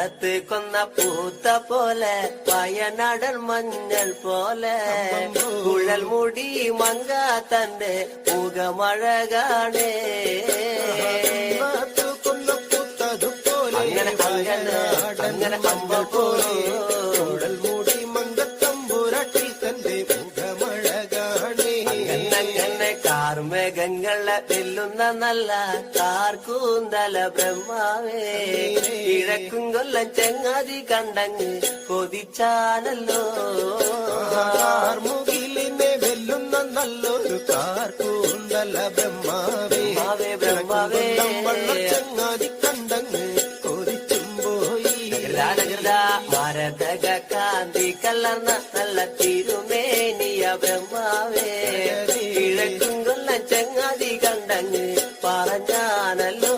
കണ്ടത്ത് കൊന്ന പൂത്ത പോലെ വയനാടൻ മഞ്ഞൾ പോലെ കുഴൽ മുടി മങ്ക തന്റെ മുഖമഴകാണേ അങ്ങനെ അങ്ങനെ അമ്പ പോലെ കുഴൽ മൂടി മങ്കത്തമ്പുരട്ടിൽ തന്റെ മുഖമഴകാണേ അങ്ങനെ കാർമേഘങ്ങളെ വെല്ലുന്ന നല്ല കാർക്കൂന്തല ബ്രഹ്മാവേ കിഴക്കും കൊല്ലം ചെങ്ങാതി കണ്ടങ്ങ് കൊതിച്ചാനല്ലോ കാർമുകിലിനെ വെല്ലുന്ന നല്ലൊരു കാർക്കൂന്തല ബ്രഹ്മാവേ ബ്രഹ്മാവേ ചങ്ങാതി കണ്ടങ്ങ് കൊതിച്ചും പോയി മരതക കാന്തി കലർന്ന നല്ല തിരുമേനിയ ബ്രഹ്മാവേ കിഴക്കും കൊല്ലം ചെങ്ങാതി കണ്ടങ്ങ് പറഞ്ഞാനല്ലോ